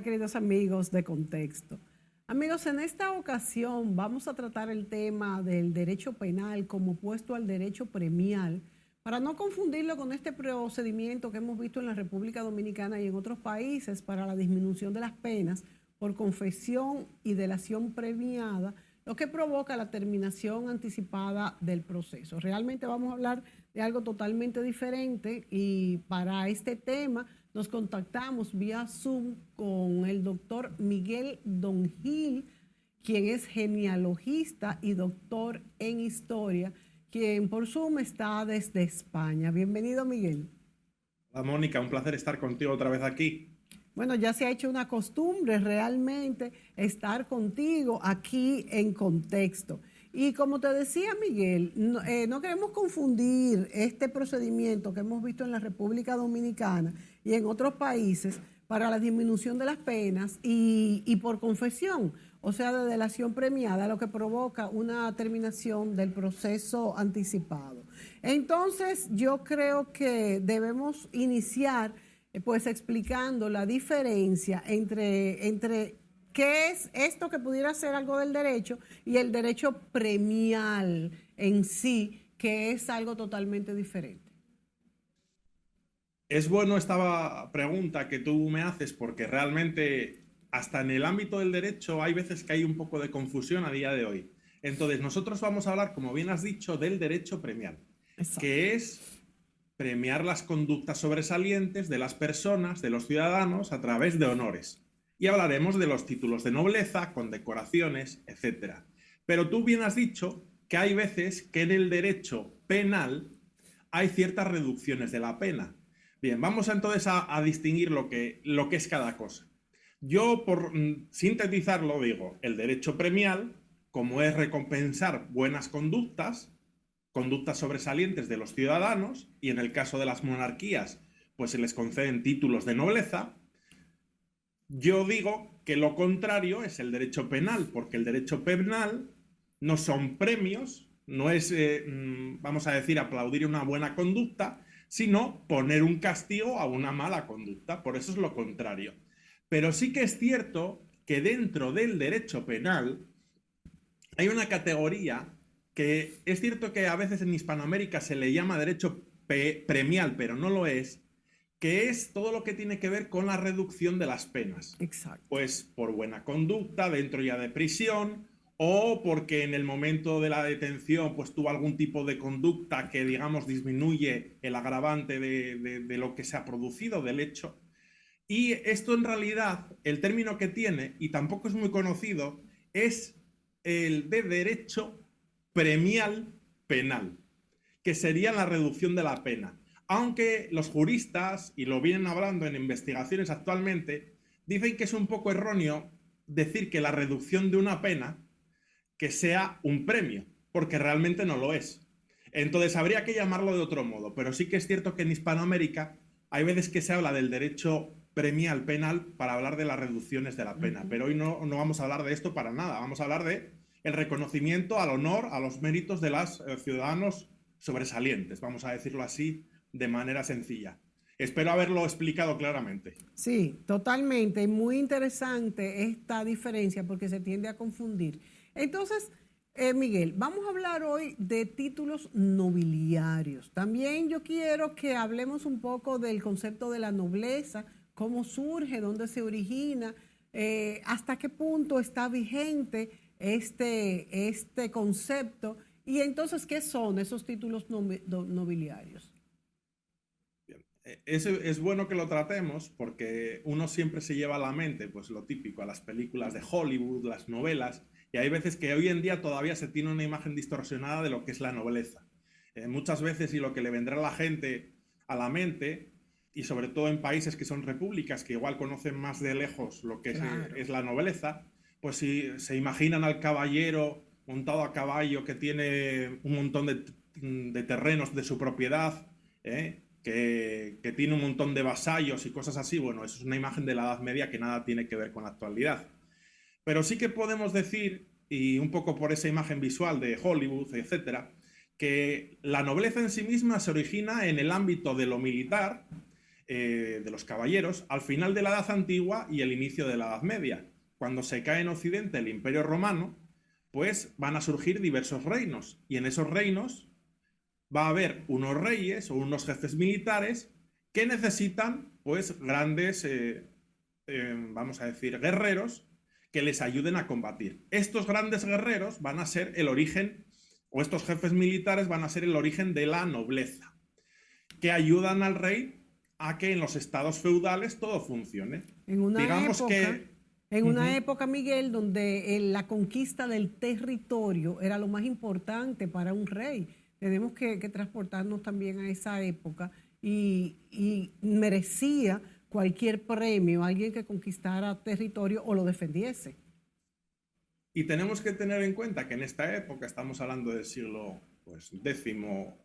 Hola, queridos amigos de Contexto. Amigos, en esta ocasión vamos a tratar el tema del derecho penal como opuesto al derecho premial, para no confundirlo con este procedimiento que hemos visto en la República Dominicana y en otros países para la disminución de las penas por confesión y delación premiada, lo que provoca la terminación anticipada del proceso. Realmente vamos a hablar de algo totalmente diferente y para este tema nos contactamos vía Zoom con el doctor Miguel Don Gil, quien es genealogista y doctor en historia, quien por Zoom está desde España. Bienvenido, Miguel. Hola Mónica, un placer estar contigo otra vez aquí. Bueno, ya se ha hecho una costumbre realmente estar contigo aquí en Contexto. Y como te decía Miguel, no queremos confundir este procedimiento que hemos visto en la República Dominicana y en otros países para la disminución de las penas y por confesión, o sea, de delación premiada, lo que provoca una terminación del proceso anticipado. Entonces, yo creo que debemos iniciar pues explicando la diferencia entre qué es esto que pudiera ser algo del derecho y el derecho premial en sí, que es algo totalmente diferente. Es bueno esta pregunta que tú me haces porque realmente hasta en el ámbito del derecho hay veces que hay un poco de confusión a día de hoy. Entonces nosotros vamos a hablar, como bien has dicho, del derecho premial, Exacto. que es premiar las conductas sobresalientes de las personas, de los ciudadanos, a través de honores. Y hablaremos de los títulos de nobleza, condecoraciones, etcétera. Pero tú bien has dicho que hay veces que en el derecho penal hay ciertas reducciones de la pena. Bien, vamos entonces a distinguir lo que es cada cosa. Yo, por sintetizarlo, digo, el derecho premial, como es recompensar buenas conductas, conductas sobresalientes de los ciudadanos, y en el caso de las monarquías, pues se les conceden títulos de nobleza. Yo digo que lo contrario es el derecho penal, porque el derecho penal no son premios, no es, vamos a decir, aplaudir una buena conducta, sino poner un castigo a una mala conducta. Por eso es lo contrario. Pero sí que es cierto que dentro del derecho penal hay una categoría que es cierto que a veces en Hispanoamérica se le llama derecho premial, pero no lo es, que es todo lo que tiene que ver con la reducción de las penas. Exacto. Pues por buena conducta, dentro ya de prisión, o porque en el momento de la detención pues tuvo algún tipo de conducta que, digamos, disminuye el agravante de lo que se ha producido, del hecho. Y esto en realidad, el término que tiene, y tampoco es muy conocido, es el de derecho premial penal, que sería la reducción de la pena. Aunque los juristas, y lo vienen hablando en investigaciones actualmente, dicen que es un poco erróneo decir que la reducción de una pena que sea un premio, porque realmente no lo es. Entonces habría que llamarlo de otro modo, pero sí que es cierto que en Hispanoamérica hay veces que se habla del derecho premial penal para hablar de las reducciones de la pena, pero hoy no vamos a hablar de esto para nada, vamos a hablar de el reconocimiento al honor, a los méritos de los ciudadanos sobresalientes, vamos a decirlo así de manera sencilla. Espero haberlo explicado claramente. Sí, totalmente. Muy interesante esta diferencia porque se tiende a confundir. Entonces, Miguel, vamos a hablar hoy de títulos nobiliarios. También yo quiero que hablemos un poco del concepto de la nobleza, cómo surge, dónde se origina, hasta qué punto está vigente este concepto y entonces, ¿qué son esos títulos nobiliarios? Es bueno que lo tratemos porque uno siempre se lleva a la mente, pues lo típico, a las películas de Hollywood, las novelas, y hay veces que hoy en día todavía se tiene una imagen distorsionada de lo que es la nobleza. Muchas veces, y lo que le vendrá a la gente a la mente, y sobre todo en países que son repúblicas, que igual conocen más de lejos lo que Claro. es la nobleza, pues si se imaginan al caballero montado a caballo que tiene un montón de terrenos de su propiedad, que tiene un montón de vasallos y cosas así, bueno, eso es una imagen de la Edad Media que nada tiene que ver con la actualidad. Pero sí que podemos decir, y un poco por esa imagen visual de Hollywood, etcétera, que la nobleza en sí misma se origina en el ámbito de lo militar, de los caballeros al final de la Edad Antigua y el inicio de la Edad Media. Cuando se cae en Occidente el Imperio Romano, pues van a surgir diversos reinos, y en esos reinos va a haber unos reyes o unos jefes militares que necesitan pues grandes, vamos a decir, guerreros que les ayuden a combatir. Estos grandes guerreros van a ser el origen, o estos jefes militares van a ser el origen de la nobleza, que ayudan al rey a que en los estados feudales todo funcione. En una Digamos época, que... en una época, Miguel, donde la conquista del territorio era lo más importante para un rey. Tenemos que transportarnos también a esa época y merecía cualquier premio alguien que conquistara territorio o lo defendiese. Y tenemos que tener en cuenta que en esta época, estamos hablando del siglo pues, undécimo,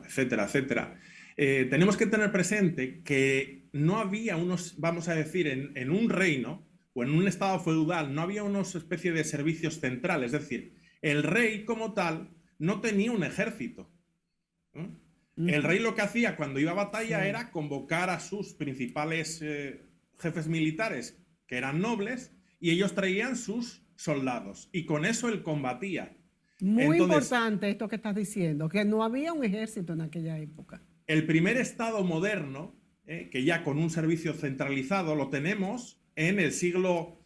etcétera, etcétera, tenemos que tener presente que no había unos, vamos a decir, en un reino o en un estado feudal, no había una especie de servicios centrales, es decir, el rey como tal no tenía un ejército, ¿no? El rey lo que hacía cuando iba a batalla era convocar a sus principales jefes militares, que eran nobles, y ellos traían sus soldados, y con eso él combatía. Muy importante esto que estás diciendo, que no había un ejército en aquella época. El primer estado moderno, que ya con un servicio centralizado lo tenemos en el siglo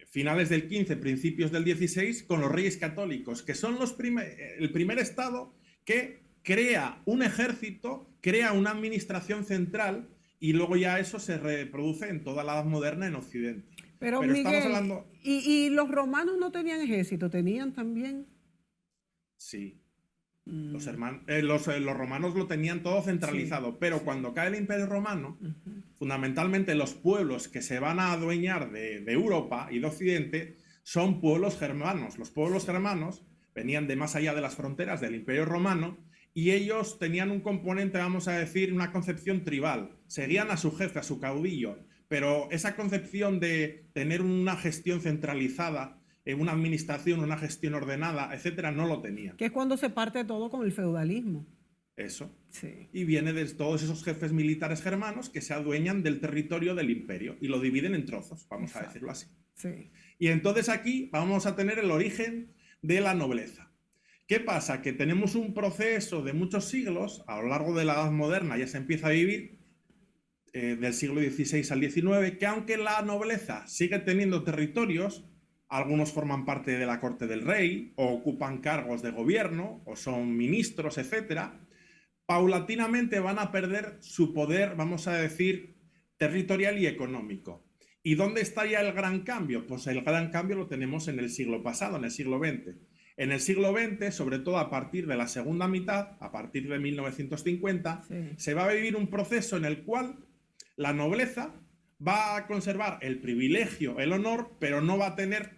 finales del XV, principios del XVI, con los reyes católicos, que son el primer estado que crea un ejército, crea una administración central, y luego ya eso se reproduce en toda la Edad Moderna en Occidente. Pero Miguel, estamos hablando... ¿Y los romanos no tenían ejército? ¿Tenían también? Sí. Los romanos lo tenían todo centralizado, pero cuando cae el Imperio Romano, fundamentalmente los pueblos que se van a adueñar de Europa y de Occidente son pueblos germanos. Los pueblos germanos venían de más allá de las fronteras del Imperio Romano, y ellos tenían un componente, vamos a decir, una concepción tribal. Seguían a su jefe, a su caudillo, pero esa concepción de tener una gestión centralizada, una administración, una gestión ordenada, etcétera, no lo tenían. Que es cuando se parte todo con el feudalismo. Eso. Sí. Y viene de todos esos jefes militares germanos que se adueñan del territorio del imperio y lo dividen en trozos, vamos a decirlo así. Sí. Y entonces aquí vamos a tener el origen de la nobleza. ¿Qué pasa? Que tenemos un proceso de muchos siglos, a lo largo de la Edad Moderna ya se empieza a vivir, del siglo XVI al XIX, que aunque la nobleza sigue teniendo territorios, algunos forman parte de la corte del rey, o ocupan cargos de gobierno, o son ministros, etcétera, paulatinamente van a perder su poder, vamos a decir, territorial y económico. ¿Y dónde está ya el gran cambio? Pues el gran cambio lo tenemos en el siglo pasado, en el siglo XX. En el siglo XX, sobre todo a partir de la segunda mitad, a partir de 1950, se va a vivir un proceso en el cual la nobleza va a conservar el privilegio, el honor, pero no va a tener,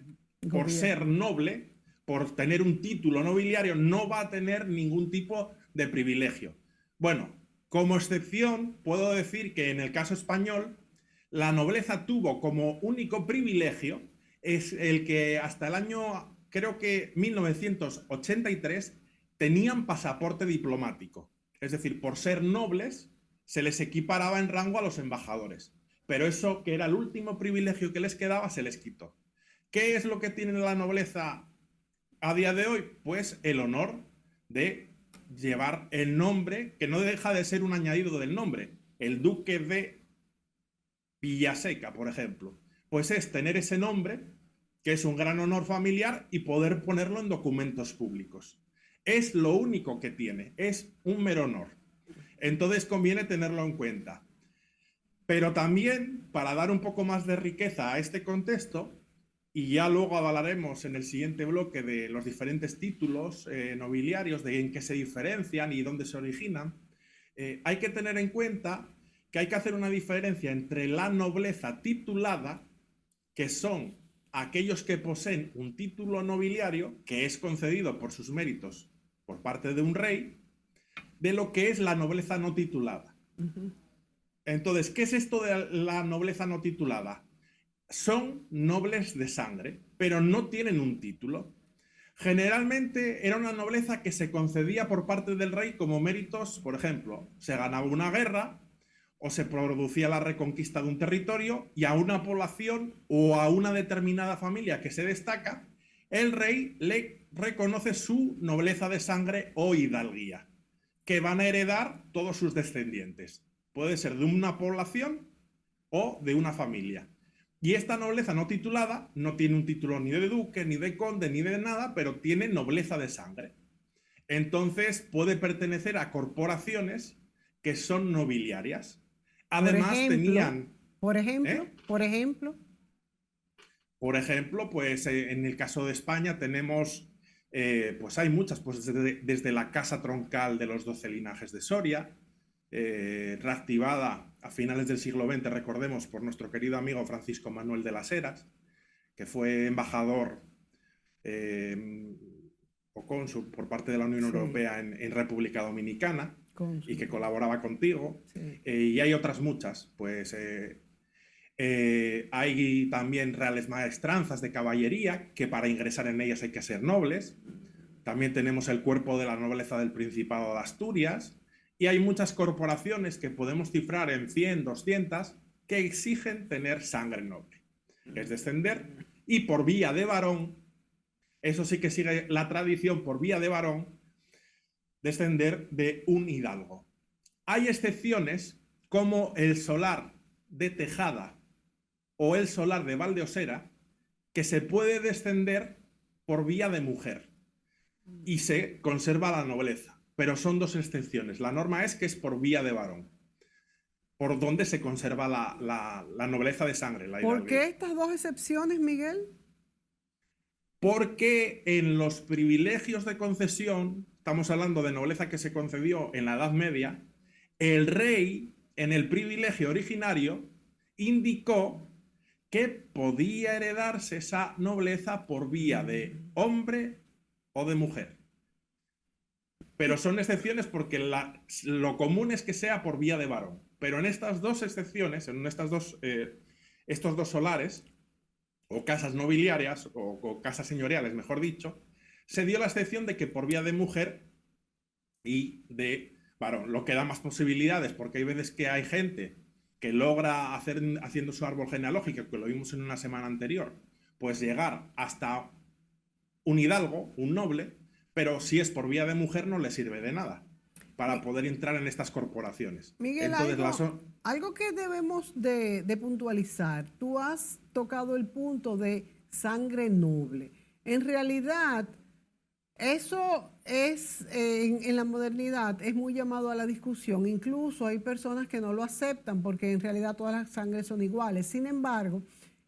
por ser noble, por tener un título nobiliario, no va a tener ningún tipo de privilegio. Bueno, como excepción, puedo decir que en el caso español, la nobleza tuvo como único privilegio es el que hasta el año, creo que 1983, tenían pasaporte diplomático. Es decir, por ser nobles, se les equiparaba en rango a los embajadores. Pero eso, que era el último privilegio que les quedaba, se les quitó. ¿Qué es lo que tiene la nobleza a día de hoy? Pues el honor de llevar el nombre, que no deja de ser un añadido del nombre. El duque de Villaseca, por ejemplo. Pues es tener ese nombre, que es un gran honor familiar, y poder ponerlo en documentos públicos. Es lo único que tiene, es un mero honor. Entonces conviene tenerlo en cuenta. Pero también, para dar un poco más de riqueza a este contexto, y ya luego hablaremos en el siguiente bloque de los diferentes títulos nobiliarios, de en qué se diferencian y dónde se originan, hay que tener en cuenta que hay que hacer una diferencia entre la nobleza titulada, que son aquellos que poseen un título nobiliario que es concedido por sus méritos por parte de un rey, de lo que es la nobleza no titulada. Entonces, ¿qué es esto de la nobleza no titulada? Son nobles de sangre, pero no tienen un título. Generalmente era una nobleza que se concedía por parte del rey como méritos, por ejemplo, se ganaba una guerra o se producía la reconquista de un territorio, y a una población o a una determinada familia que se destaca, el rey le reconoce su nobleza de sangre o hidalguía, que van a heredar todos sus descendientes. Puede ser de una población o de una familia. Y esta nobleza no titulada no tiene un título ni de duque, ni de conde, ni de nada, pero tiene nobleza de sangre. Entonces puede pertenecer a corporaciones que son nobiliarias. Por Además ejemplo, tenían, por ejemplo, ¿eh? por ejemplo, Por ejemplo, pues en el caso de España tenemos, pues hay muchas, pues desde la casa troncal de los 12 linajes de Soria, reactivada a finales del siglo XX, recordemos, por nuestro querido amigo Francisco Manuel de las Heras, que fue embajador eh, o cónsul por parte de la Unión sí, Europea en República Dominicana y cónsul, que colaboraba contigo. sí. Y hay otras muchas, pues hay también reales maestranzas de caballería, que para ingresar en ellas hay que ser nobles. También tenemos el cuerpo de la nobleza del Principado de Asturias. Y hay muchas corporaciones que podemos cifrar en 100, 200, que exigen tener sangre noble. Es descender y por vía de varón, eso sí que sigue la tradición, por vía de varón, descender de un hidalgo. Hay excepciones como el solar de Tejada o el solar de Valdeosera, que se puede descender por vía de mujer y se conserva la nobleza. Pero son dos excepciones. La norma es que es por vía de varón, por donde se conserva la nobleza de sangre, la ¿Por qué hidalguía. estas dos excepciones, Miguel? Porque en los privilegios de concesión, estamos hablando de nobleza que se concedió en la Edad Media, el rey, en el privilegio originario, indicó que podía heredarse esa nobleza por vía de hombre o de mujer. Pero son excepciones porque lo común es que sea por vía de varón. Pero en estas dos excepciones, en estos dos solares, o casas nobiliarias, o casas señoriales, mejor dicho, se dio la excepción de que por vía de mujer y de varón, lo que da más posibilidades, porque hay veces que hay gente que logra haciendo su árbol genealógico, que lo vimos en una semana anterior, pues llegar hasta un hidalgo, un noble, pero si es por vía de mujer no le sirve de nada para Mi- poder entrar en estas corporaciones. Miguel, Entonces, algo que debemos de puntualizar. Tú has tocado el punto de sangre noble. En realidad, eso es, en la modernidad, es muy llamado a la discusión. Incluso hay personas que no lo aceptan porque en realidad todas las sangres son iguales. Sin embargo,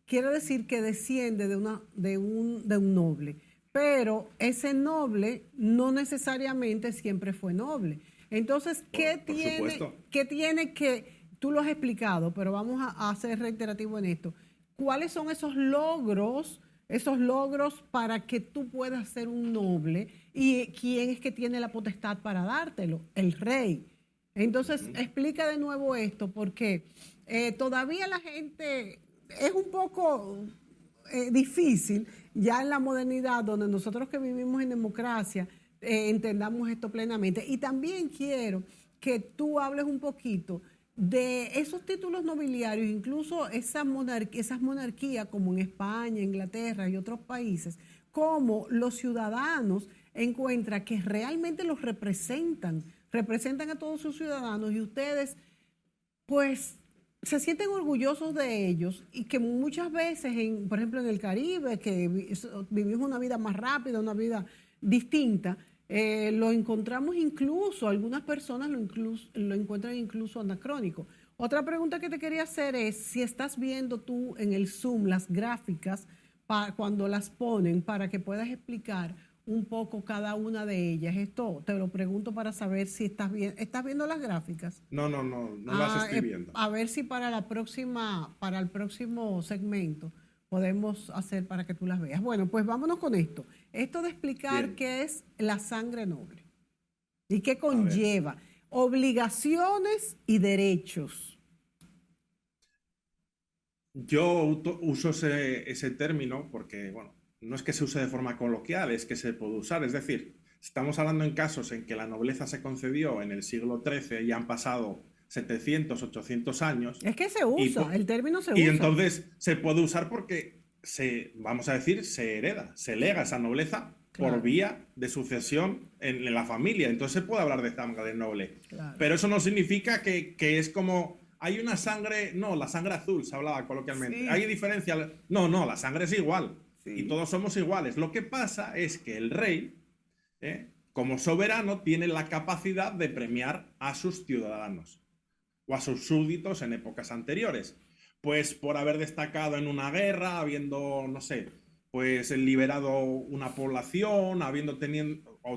quiere decir que desciende de un noble. Pero ese noble no necesariamente siempre fue noble. Entonces, por supuesto. qué tiene que, tú lo has explicado, pero vamos a ser reiterativo en esto. ¿Cuáles son esos logros para que tú puedas ser un noble? ¿Y quién es que tiene la potestad para dártelo? El rey. Entonces, explica de nuevo esto, porque todavía la gente es un poco difícil ya en la modernidad, donde nosotros que vivimos en democracia, entendamos esto plenamente. Y también quiero que tú hables un poquito de esos títulos nobiliarios, incluso esas monarquías como en España, Inglaterra y otros países, como los ciudadanos encuentran que realmente los representan a todos sus ciudadanos y ustedes pues se sienten orgullosos de ellos y que muchas veces, por ejemplo, en el Caribe, que vivimos una vida más rápida, una vida distinta, lo encontramos incluso, algunas personas lo encuentran incluso anacrónico. Otra pregunta que te quería hacer es si estás viendo tú en el Zoom las gráficas cuando las ponen para que puedas explicar un poco cada una de ellas. Esto te lo pregunto para saber si ¿estás viendo las gráficas? No, no, no, no las estoy viendo. A ver si para el próximo segmento podemos hacer para que tú las veas. Bueno, pues vámonos con esto. Esto de explicar Bien, qué es la sangre noble y qué a ver. conlleva obligaciones y derechos. Yo uso ese término porque, bueno, no es que se use de forma coloquial, es que se puede usar. Es decir, estamos hablando en casos en que la nobleza se concedió en el siglo XIII y han pasado 700, 800 años. Es que se usa, el término se y usa. entonces se puede usar porque vamos a decir, se hereda, se lega esa nobleza por vía de sucesión en la familia. Entonces se puede hablar de sangre noble. Claro. Pero eso no significa que es como, hay una sangre, no, la sangre azul se hablaba coloquialmente. Sí. Hay diferencia, no, la sangre es igual. Sí. Y todos somos iguales. Lo que pasa es que el rey, como soberano, tiene la capacidad de premiar a sus ciudadanos o a sus súbditos en épocas anteriores. Pues por haber destacado en una guerra, habiendo, no sé, pues liberado una población,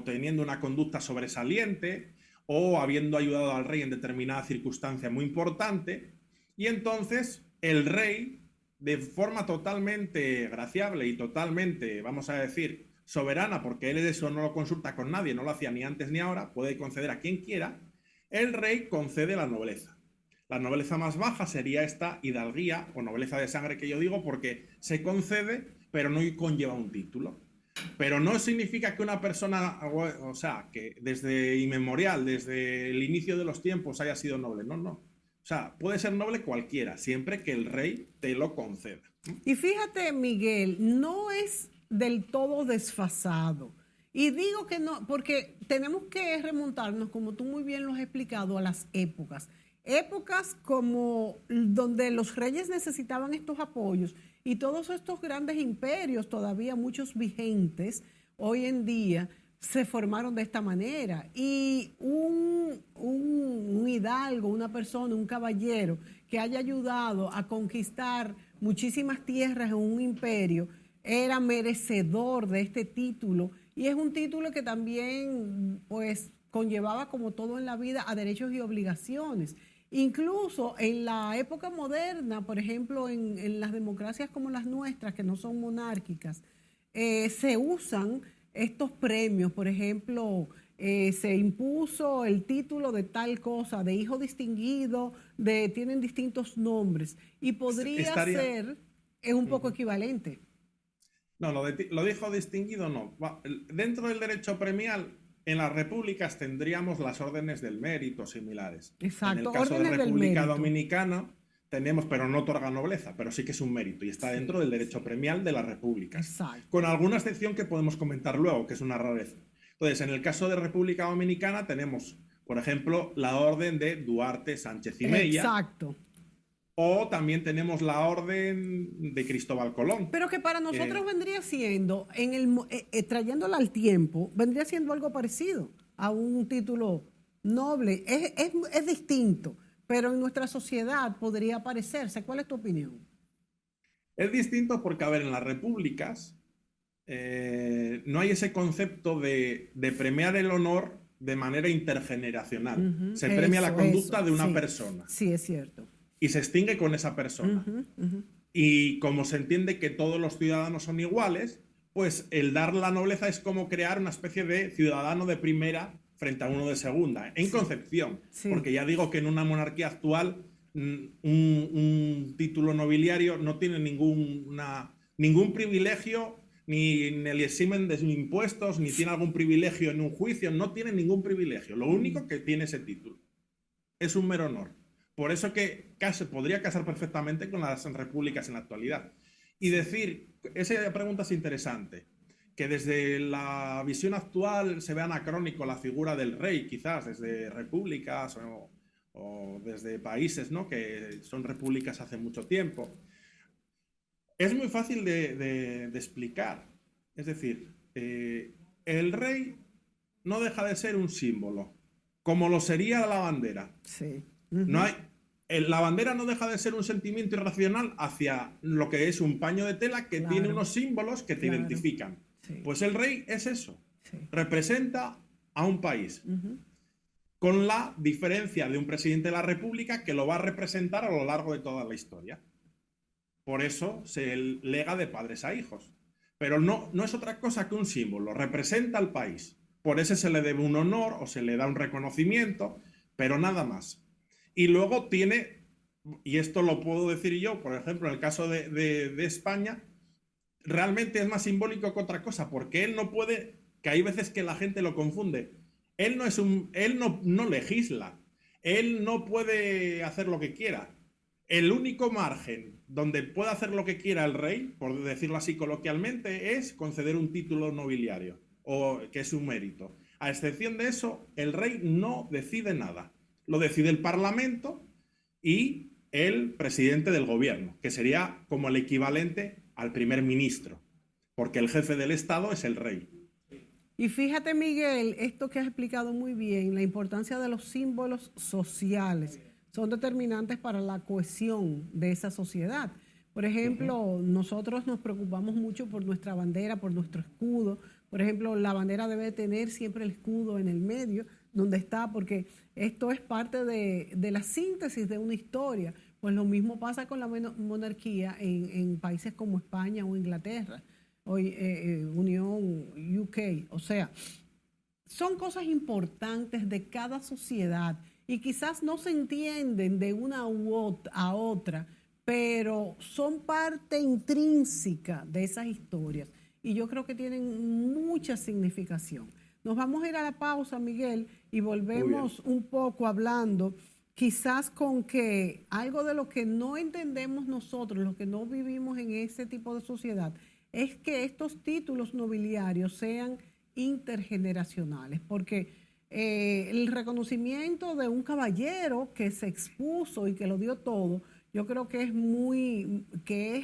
teniendo una conducta sobresaliente, o habiendo ayudado al rey en determinada circunstancia muy importante. Y entonces el rey, de forma totalmente graciable y totalmente, vamos a decir, soberana, porque él eso no lo consulta con nadie, no lo hacía ni antes ni ahora, puede conceder a quien quiera, el rey concede la nobleza. La nobleza más baja sería esta hidalguía o nobleza de sangre que yo digo, porque se concede, pero no conlleva un título. Pero no significa que una persona, o sea, que desde inmemorial, desde el inicio de los tiempos haya sido noble. No. O sea, puede ser noble cualquiera, siempre que el rey te lo conceda. Y fíjate, Miguel, no es del todo desfasado. Y digo que no, porque tenemos que remontarnos, como tú muy bien lo has explicado, a las épocas. Épocas como donde los reyes necesitaban estos apoyos y todos estos grandes imperios, todavía muchos vigentes, hoy en día se formaron de esta manera. Y un hidalgo, una persona, un caballero que haya ayudado a conquistar muchísimas tierras en un imperio, era merecedor de este título. Y es un título que también, pues, conllevaba, como todo en la vida, a derechos y obligaciones. Incluso en la época moderna, por ejemplo, en las democracias como las nuestras, que no son monárquicas, se usan estos premios. Por ejemplo, se impuso el título de tal cosa, de hijo distinguido, tienen distintos nombres, y podría ser un poco equivalente. No, lo de hijo distinguido no. Dentro del derecho premial, en las repúblicas tendríamos las órdenes del mérito similares. Exacto, en el caso órdenes de República del Dominicana tenemos, pero no otorga nobleza, pero sí que es un mérito y está dentro del derecho premial de las repúblicas. Exacto. Con alguna excepción que podemos comentar luego, que es una rareza. Entonces, en el caso de República Dominicana tenemos, por ejemplo, la orden de Duarte Sánchez y Mella. Exacto. O también tenemos la orden de Cristóbal Colón. Pero que para nosotros vendría siendo, trayéndola al tiempo, vendría siendo algo parecido a un título noble. Es distinto, pero en nuestra sociedad podría parecerse. ¿Cuál es tu opinión? Es distinto porque, a ver, en las repúblicas no hay ese concepto de premiar el honor de manera intergeneracional. Se premia la conducta de una persona. Sí, es cierto. Y se extingue con esa persona. Y como se entiende que todos los ciudadanos son iguales, pues el dar la nobleza es como crear una especie de ciudadano de primera frente a uno de segunda, en concepción. Porque ya digo que en una monarquía actual un título nobiliario no tiene ningún privilegio, ni le eximen de impuestos, ni tiene algún privilegio en un juicio, no tiene ningún privilegio. Lo único que tiene ese título es un mero honor. Por eso que podría casar perfectamente con las repúblicas en la actualidad. Y decir, esa pregunta es interesante, que desde la visión actual se ve anacrónico la figura del rey, quizás desde repúblicas o desde países, ¿no?, que son repúblicas hace mucho tiempo. Es muy fácil de explicar. Es decir, el rey no deja de ser un símbolo, como lo sería la bandera. Sí. La bandera no deja de ser un sentimiento irracional hacia lo que es un paño de tela que tiene unos símbolos que te identifican. Sí. Pues el rey es eso. Sí. Representa a un país. Con la diferencia de un presidente de la República que lo va a representar a lo largo de toda la historia. Por eso se lega de padres a hijos. Pero no es otra cosa que un símbolo. Representa al país. Por eso se le debe un honor o se le da un reconocimiento, pero nada más. Y luego tiene, y esto lo puedo decir yo, por ejemplo, en el caso de España, realmente es más simbólico que otra cosa, porque él no puede, que hay veces que la gente lo confunde, él no legisla, él no puede hacer lo que quiera. El único margen donde puede hacer lo que quiera el rey, por decirlo así coloquialmente, es conceder un título nobiliario, o que es un mérito. A excepción de eso, el rey no decide nada. Lo decide el Parlamento y el presidente del gobierno, que sería como el equivalente al primer ministro, porque el jefe del Estado es el rey. Y fíjate, Miguel, esto que has explicado muy bien, la importancia de los símbolos sociales son determinantes para la cohesión de esa sociedad. Por ejemplo, nosotros nos preocupamos mucho por nuestra bandera, por nuestro escudo. Por ejemplo, la bandera debe tener siempre el escudo en el medio, donde está, porque esto es parte de la síntesis de una historia. Pues lo mismo pasa con la monarquía en países como España o Inglaterra, o Unión UK. O sea, son cosas importantes de cada sociedad y quizás no se entienden de una a otra, pero son parte intrínseca de esas historias y yo creo que tienen mucha significación. Nos vamos a ir a la pausa, Miguel, y volvemos un poco hablando quizás con que algo de lo que no entendemos nosotros, los que no vivimos en ese tipo de sociedad, es que estos títulos nobiliarios sean intergeneracionales, porque el reconocimiento de un caballero que se expuso y que lo dio todo, yo creo que es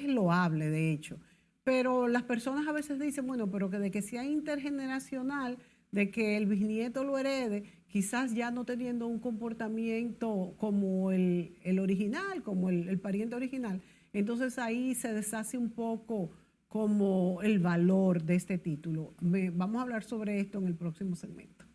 loable, de hecho. Pero las personas a veces dicen, bueno, pero que de que sea intergeneracional, de que el bisnieto lo herede, quizás ya no teniendo un comportamiento como el original, como el pariente original. Entonces ahí se deshace un poco como el valor de este título. Vamos a hablar sobre esto en el próximo segmento.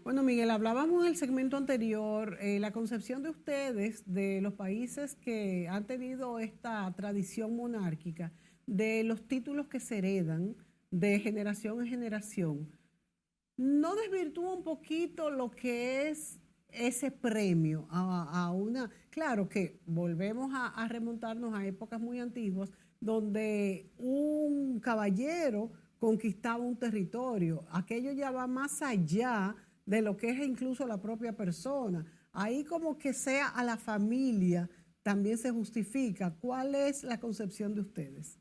Bueno, Miguel, hablábamos en el segmento anterior, la concepción de ustedes de los países que han tenido esta tradición monárquica, de los títulos que se heredan de generación en generación, ¿no desvirtúa un poquito lo que es ese premio a una? Claro que volvemos a remontarnos a épocas muy antiguas donde un caballero conquistaba un territorio. Aquello ya va más allá de lo que es incluso la propia persona. Ahí como que sea a la familia también se justifica. ¿Cuál es la concepción de ustedes?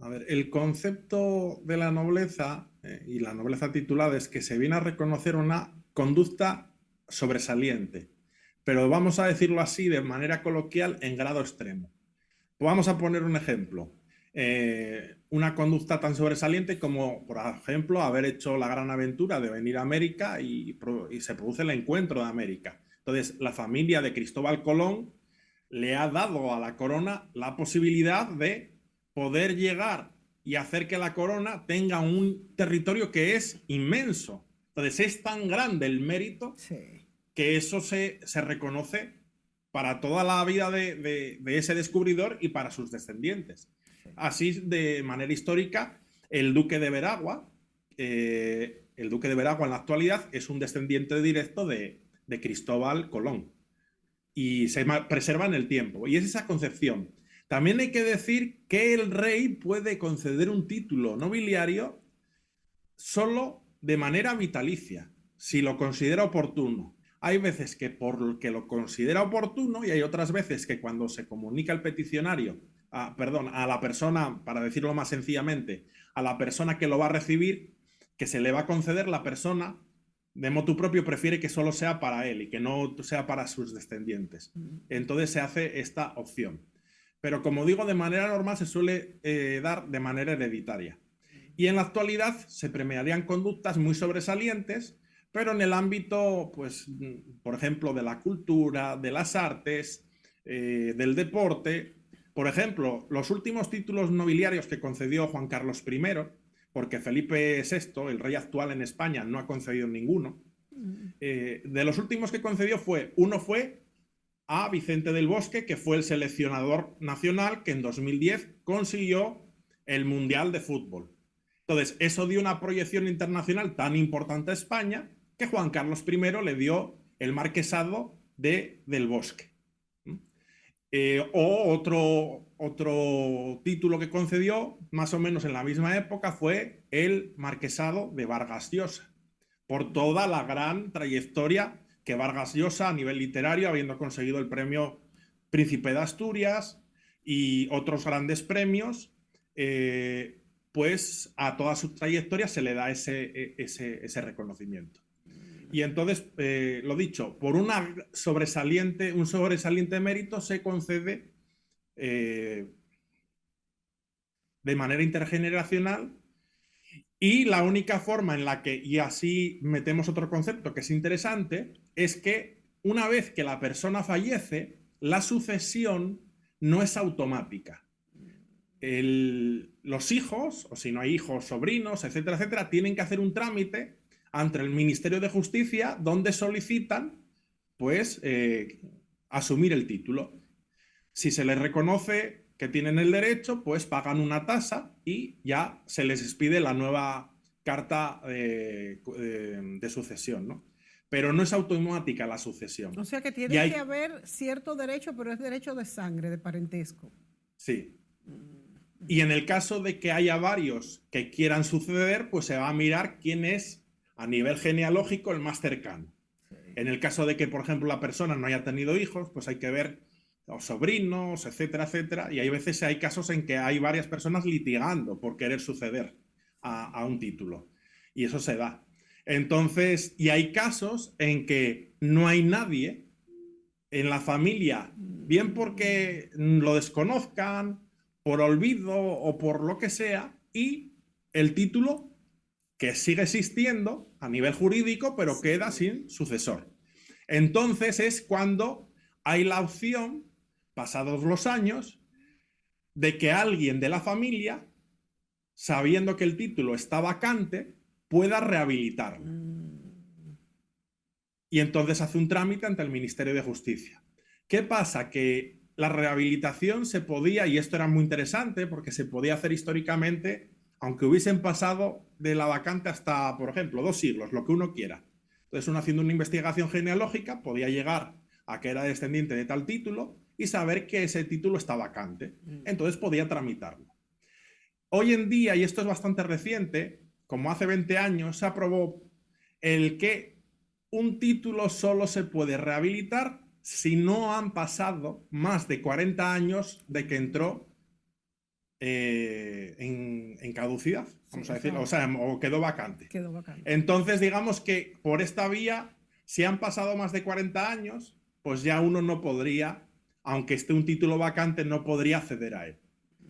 A ver, el concepto de la nobleza y la nobleza titulada es que se viene a reconocer una conducta sobresaliente, pero vamos a decirlo así de manera coloquial en grado extremo. Vamos a poner un ejemplo. Una conducta tan sobresaliente como, por ejemplo, haber hecho la gran aventura de venir a América y se produce el encuentro de América. Entonces, la familia de Cristóbal Colón le ha dado a la corona la posibilidad de poder llegar y hacer que la corona tenga un territorio que es inmenso. Entonces, es tan grande el mérito que eso se reconoce para toda la vida de ese descubridor y para sus descendientes. Así, de manera histórica, el duque de Veragua en la actualidad es un descendiente directo de Cristóbal Colón y se preserva en el tiempo. Y es esa concepción. También hay que decir que el rey puede conceder un título nobiliario solo de manera vitalicia, si lo considera oportuno. Hay veces que porque lo considera oportuno y hay otras veces que cuando se comunica el peticionario, a la persona, para decirlo más sencillamente, a la persona que lo va a recibir, que se le va a conceder, la persona de motu propio prefiere que solo sea para él y que no sea para sus descendientes. Entonces se hace esta opción. Pero como digo, de manera normal se suele dar de manera hereditaria. Y en la actualidad se premiarían conductas muy sobresalientes, pero en el ámbito, pues, por ejemplo, de la cultura, de las artes, del deporte. Por ejemplo, los últimos títulos nobiliarios que concedió Juan Carlos I, porque Felipe VI, el rey actual en España, no ha concedido ninguno. De los últimos que concedió uno fue a Vicente del Bosque, que fue el seleccionador nacional que en 2010 consiguió el Mundial de Fútbol. Entonces, eso dio una proyección internacional tan importante a España que Juan Carlos I le dio el marquesado del Bosque. O otro título que concedió, más o menos en la misma época, fue el marquesado de Vargas Llosa, por toda la gran trayectoria que Vargas Llosa a nivel literario, habiendo conseguido el premio Príncipe de Asturias y otros grandes premios, pues a toda su trayectoria se le da ese reconocimiento. Y entonces, lo dicho, por un sobresaliente mérito se concede de manera intergeneracional, y la única forma en la que, y así metemos otro concepto que es interesante, es que una vez que la persona fallece, la sucesión no es automática. Los hijos, o si no hay hijos, sobrinos, etcétera, etcétera, tienen que hacer un trámite ante el Ministerio de Justicia donde solicitan, pues, asumir el título. Si se les reconoce que tienen el derecho, pues pagan una tasa y ya se les expide la nueva carta de sucesión, ¿no? Pero no es automática la sucesión. O sea que tiene que haber cierto derecho, pero es derecho de sangre, de parentesco. Sí. Y en el caso de que haya varios que quieran suceder, pues se va a mirar quién es a nivel genealógico el más cercano. Sí. En el caso de que, por ejemplo, la persona no haya tenido hijos, pues hay que ver los sobrinos, etcétera, etcétera. Y hay veces hay casos en que hay varias personas litigando por querer suceder a un título. Y eso se da. Entonces, y hay casos en que no hay nadie en la familia, bien porque lo desconozcan, por olvido o por lo que sea, y el título que sigue existiendo a nivel jurídico, pero queda sin sucesor. Entonces es cuando hay la opción, pasados los años, de que alguien de la familia, sabiendo que el título está vacante, pueda rehabilitarlo. Y entonces hace un trámite ante el Ministerio de Justicia. ¿Qué pasa? Que la rehabilitación se podía, y esto era muy interesante, porque se podía hacer históricamente, aunque hubiesen pasado de la vacante hasta, por ejemplo, 2 siglos, lo que uno quiera. Entonces, uno haciendo una investigación genealógica podía llegar a que era descendiente de tal título y saber que ese título está vacante. Entonces podía tramitarlo. Hoy en día, y esto es bastante reciente, como hace 20 años, se aprobó el que un título solo se puede rehabilitar si no han pasado más de 40 años de que entró en caducidad, vamos a decirlo, o quedó vacante. Quedó vacante. Entonces, digamos que por esta vía, si han pasado más de 40 años, pues ya uno no podría, aunque esté un título vacante, no podría acceder a él.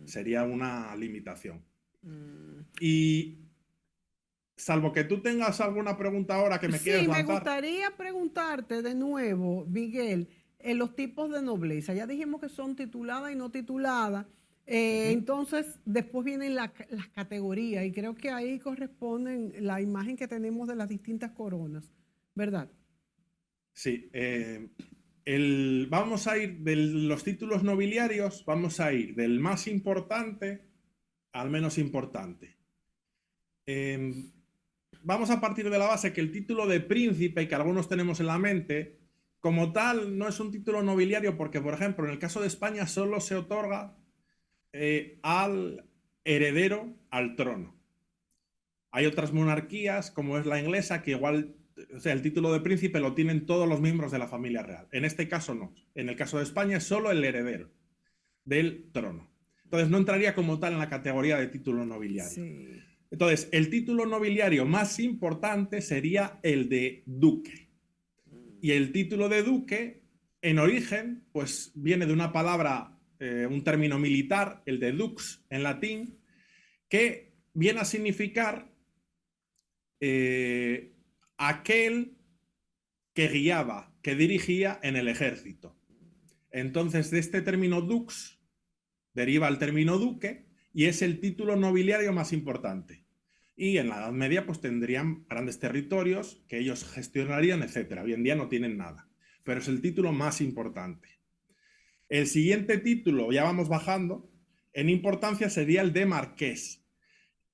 Sería una limitación. Y salvo que tú tengas alguna pregunta ahora que me quieras lanzar. Sí, me gustaría preguntarte de nuevo, Miguel, los tipos de nobleza. Ya dijimos que son titulada y no titulada. Entonces, después vienen las categorías y creo que ahí corresponden la imagen que tenemos de las distintas coronas, ¿verdad? Sí. Vamos a ir de los títulos nobiliarios, vamos a ir del más importante al menos importante. Vamos a partir de la base que el título de príncipe, que algunos tenemos en la mente, como tal, no es un título nobiliario porque, por ejemplo, en el caso de España solo se otorga al heredero al trono. Hay otras monarquías, como es la inglesa, que igual, o sea, el título de príncipe lo tienen todos los miembros de la familia real. En este caso no. En el caso de España es solo el heredero del trono. Entonces no entraría como tal en la categoría de título nobiliario. Sí. Entonces, el título nobiliario más importante sería el de duque. Y el título de duque, en origen, pues viene de una palabra, un término militar, el de dux en latín, que viene a significar aquel que guiaba, que dirigía en el ejército. Entonces, de este término dux deriva el término duque y es el título nobiliario más importante. Y en la Edad Media pues tendrían grandes territorios que ellos gestionarían, etc. Hoy en día no tienen nada, pero es el título más importante. El siguiente título, ya vamos bajando, en importancia sería el de marqués,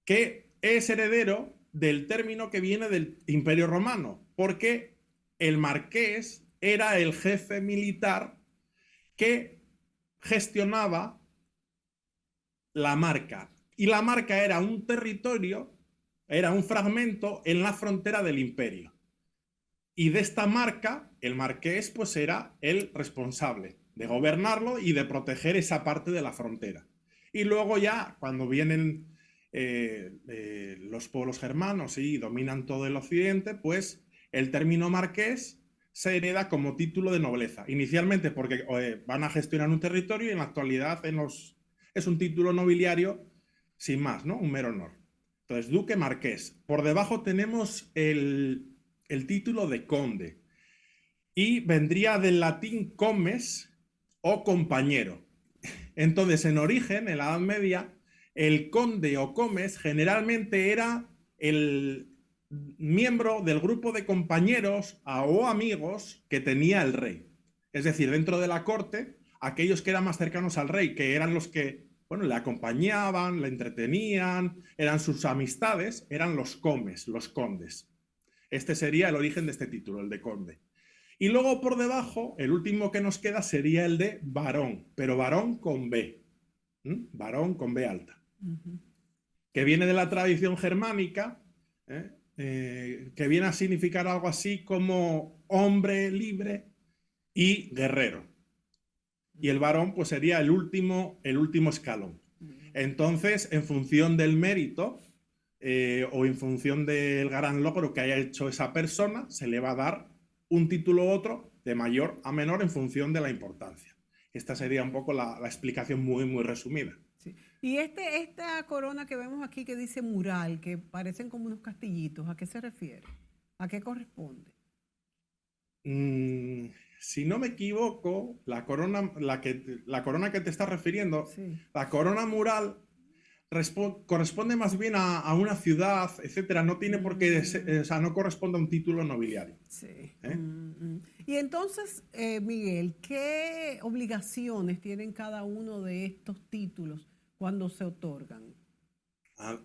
que es heredero del término que viene del Imperio Romano, porque el marqués era el jefe militar que gestionaba la marca. Y la marca era un territorio, era un fragmento en la frontera del imperio. Y de esta marca, el marqués pues era el responsable de gobernarlo y de proteger esa parte de la frontera. Y luego ya, cuando vienen los pueblos germanos y dominan todo el occidente, pues el término marqués se hereda como título de nobleza. Inicialmente porque van a gestionar un territorio y en la actualidad es un título nobiliario sin más, ¿no? Un mero honor. Entonces, duque, marqués. Por debajo tenemos el título de conde y vendría del latín comes o compañero. Entonces, en origen, en la Edad Media, el conde o comes generalmente era el miembro del grupo de compañeros o amigos que tenía el rey. Es decir, dentro de la corte, aquellos que eran más cercanos al rey, que eran los que, bueno, le acompañaban, le entretenían, eran sus amistades, eran los comes, los condes. Este sería el origen de este título, el de conde. Y luego por debajo, el último que nos queda sería el de varón, pero varón con B. Varón con B alta. Que viene de la tradición germánica, que viene a significar algo así como hombre libre y guerrero. Y el varón pues sería el último escalón. Entonces, en función del mérito o en función del gran logro que haya hecho esa persona, se le va a dar un título u otro de mayor a menor en función de la importancia. Esta sería un poco la explicación muy, muy resumida. Sí. Y esta corona que vemos aquí que dice mural, que parecen como unos castillitos, ¿a qué se refiere? ¿A qué corresponde? Si no me equivoco, la corona que te estás refiriendo, Sí. la corona mural corresponde más bien a una ciudad, etcétera. No tiene por qué, o sea, no corresponde a un título nobiliario. Sí. Y entonces, Miguel, ¿qué obligaciones tienen cada uno de estos títulos cuando se otorgan?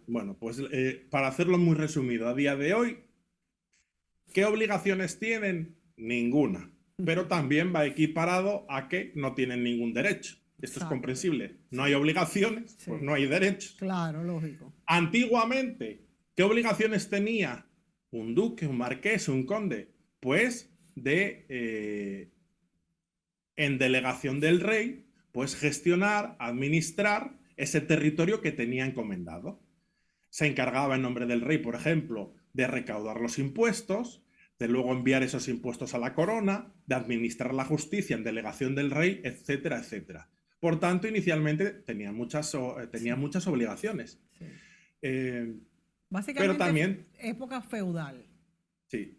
Bueno, pues para hacerlo muy resumido, a día de hoy, ¿qué obligaciones tienen? Ninguna. Pero también va equiparado a que no tienen ningún derecho. Esto es comprensible. No hay obligaciones, pues no hay derechos. Claro, lógico. Antiguamente, ¿qué obligaciones tenía un duque, un marqués, un conde? Pues en delegación del rey, pues gestionar, administrar ese territorio que tenía encomendado. Se encargaba en nombre del rey, por ejemplo, de recaudar los impuestos, de luego enviar esos impuestos a la corona, de administrar la justicia en delegación del rey, etcétera, etcétera. Por tanto, inicialmente tenía muchas obligaciones. Sí. Básicamente, pero también época feudal. Sí.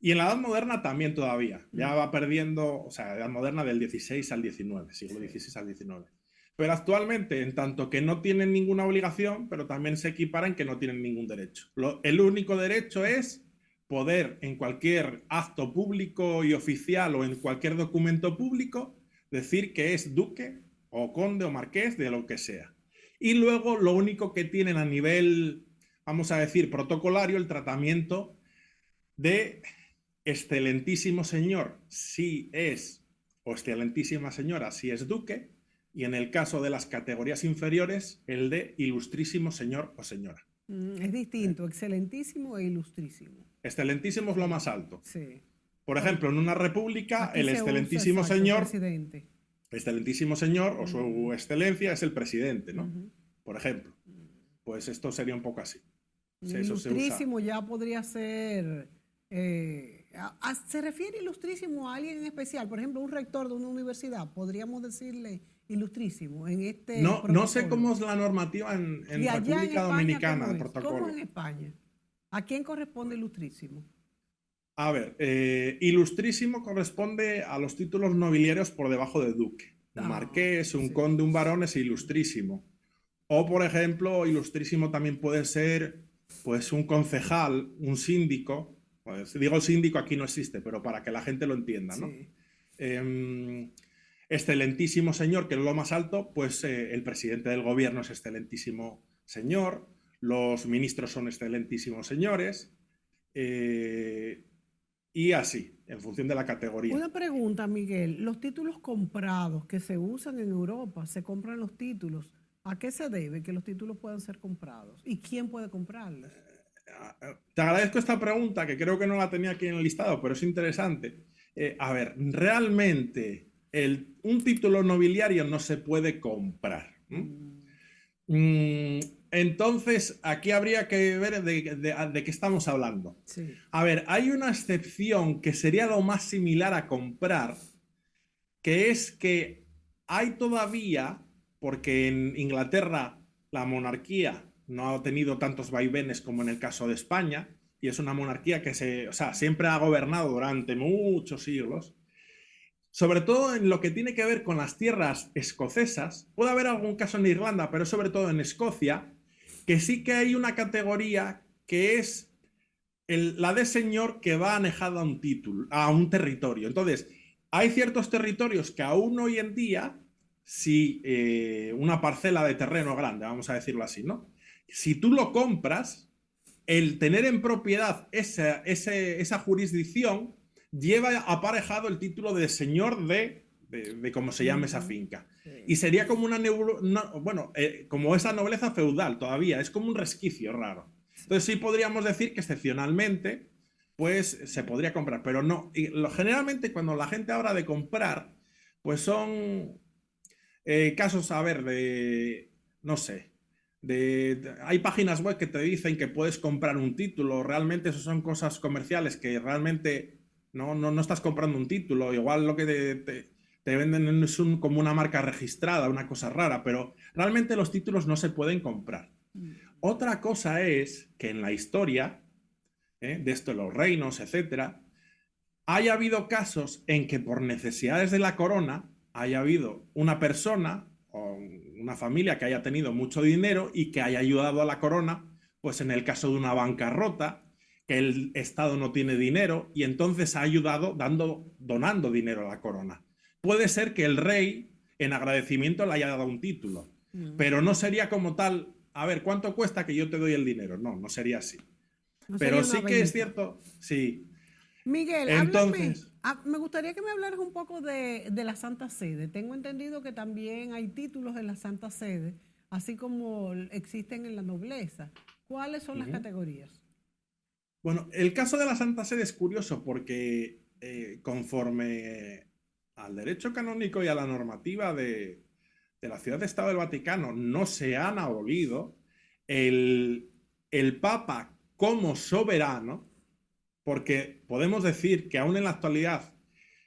Y en la Edad Moderna también todavía. Ya va perdiendo, o sea, Edad Moderna del 16 al 19, siglo XVI al 19. Pero actualmente, en tanto que no tienen ninguna obligación, pero también se equiparan que no tienen ningún derecho. El único derecho es poder, en cualquier acto público y oficial o en cualquier documento público, decir que es duque o conde o marqués de lo que sea. Y luego lo único que tienen a nivel, vamos a decir, protocolario, el tratamiento de excelentísimo señor si es, o excelentísima señora si es duque, y en el caso de las categorías inferiores, el de ilustrísimo señor o señora. Es distinto, excelentísimo e ilustrísimo. Excelentísimo es lo más alto. Sí. Por ejemplo, en una república, aquí el excelentísimo usa, señor, presidente. Excelentísimo señor o su excelencia es el presidente, ¿no? Por ejemplo. Pues esto sería un poco así. Ilustrísimo ya podría ser... ¿se refiere ilustrísimo a alguien en especial? Por ejemplo, un rector de una universidad, podríamos decirle ilustrísimo en este no sé cómo es la normativa en República Dominicana, el protocolo. ¿Cómo es en España? ¿A quién corresponde ilustrísimo? A ver, ilustrísimo corresponde a los títulos nobiliarios por debajo de duque. Un marqués, un conde, un varón es ilustrísimo. O, por ejemplo, ilustrísimo también puede ser pues un concejal, un síndico. Pues, digo síndico, aquí no existe, pero para que la gente lo entienda, ¿no? Sí. Excelentísimo señor, que es lo más alto, pues el presidente del gobierno es excelentísimo señor, los ministros son excelentísimos señores, y y así, en función de la categoría. Una pregunta, Miguel. Los títulos comprados que se usan en Europa, se compran los títulos. ¿A qué se debe que los títulos puedan ser comprados? ¿Y quién puede comprarlos? Te agradezco esta pregunta, que creo que no la tenía aquí en el listado, pero es interesante. A ver, realmente un título nobiliario no se puede comprar. Mm, Entonces, aquí habría que ver de qué estamos hablando. Sí. A ver, hay una excepción que sería lo más similar a comprar, que es que hay todavía, porque en Inglaterra la monarquía no ha tenido tantos vaivenes como en el caso de España, y es una monarquía que siempre ha gobernado durante muchos siglos, sobre todo en lo que tiene que ver con las tierras escocesas. Puede haber algún caso en Irlanda, pero sobre todo en Escocia, que sí que hay una categoría que es la de señor que va anejado a un título, a un territorio. Entonces, hay ciertos territorios que aún hoy en día, si una parcela de terreno grande, vamos a decirlo así, ¿no? Si tú lo compras, el tener en propiedad esa jurisdicción lleva aparejado el título de señor de cómo se llama esa finca. Sí. Y sería como como esa nobleza feudal todavía, es como un resquicio raro. Entonces sí podríamos decir que excepcionalmente pues se podría comprar, pero no. Generalmente cuando la gente habla de comprar, pues son casos, a ver, no sé, hay páginas web que te dicen que puedes comprar un título, realmente eso son cosas comerciales que realmente no estás comprando un título, igual lo que te venden es como una marca registrada, una cosa rara, pero realmente los títulos no se pueden comprar. Otra cosa es que en la historia, de esto, los reinos, etcétera, haya habido casos en que por necesidades de la corona haya habido una persona o una familia que haya tenido mucho dinero y que haya ayudado a la corona, pues en el caso de una bancarrota, que el Estado no tiene dinero y entonces ha ayudado donando dinero a la corona. Puede ser que el rey, en agradecimiento, le haya dado un título, pero no sería como tal, a ver, ¿cuánto cuesta que yo te doy el dinero? No sería así. No Pero sería una sí que es venta. cierto, sí. Miguel, háblame. Entonces, Me gustaría que me hablaras un poco de la Santa Sede. Tengo entendido que también hay títulos en la Santa Sede, así como existen en la nobleza. ¿Cuáles son las categorías? bueno, el caso de la Santa Sede es curioso porque conforme al derecho canónico y a la normativa de la Ciudad de Estado del Vaticano no se han abolido, el, el Papa como soberano, porque podemos decir que aún en la actualidad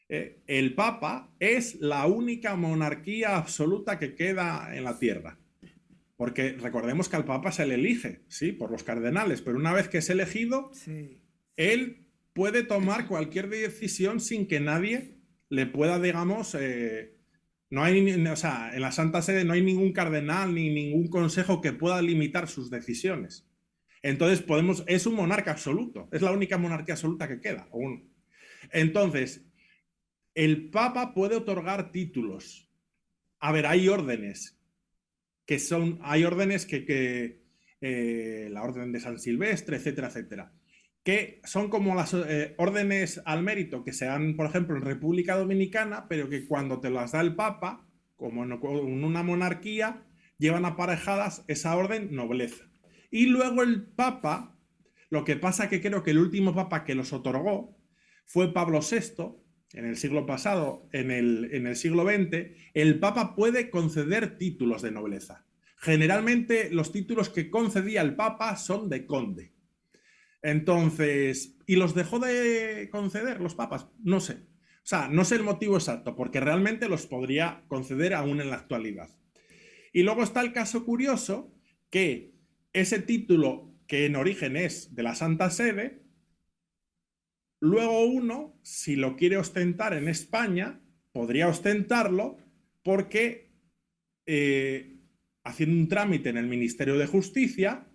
el Papa es la única monarquía absoluta que queda en la tierra. Porque recordemos que al Papa se le elige, sí, por los cardenales, pero una vez que es elegido, Sí. él puede tomar cualquier decisión sin que nadie le pueda, digamos, no hay, o sea, en la Santa Sede no hay ningún cardenal ni ningún consejo que pueda limitar sus decisiones. Entonces es un monarca absoluto, es la única monarquía absoluta que queda. Entonces, el Papa puede otorgar títulos. A ver, hay órdenes hay órdenes la orden de San Silvestre, etcétera, etcétera, que son como las órdenes al mérito que se dan, por ejemplo, en República Dominicana, pero que cuando te las da el Papa, como en una monarquía, llevan aparejadas esa orden nobleza. Y luego el Papa, lo que pasa que creo que el último Papa que los otorgó fue Pablo VI, en el siglo pasado, en el siglo XX, el Papa puede conceder títulos de nobleza. Generalmente los títulos que concedía el Papa son de conde. Entonces, ¿y los dejó de conceder los papas? No sé. O sea, no sé el motivo exacto, porque realmente los podría conceder aún en la actualidad. Y luego está el caso curioso que ese título, que en origen es de la Santa Sede, luego uno, si lo quiere ostentar en España, podría ostentarlo porque haciendo un trámite en el Ministerio de Justicia,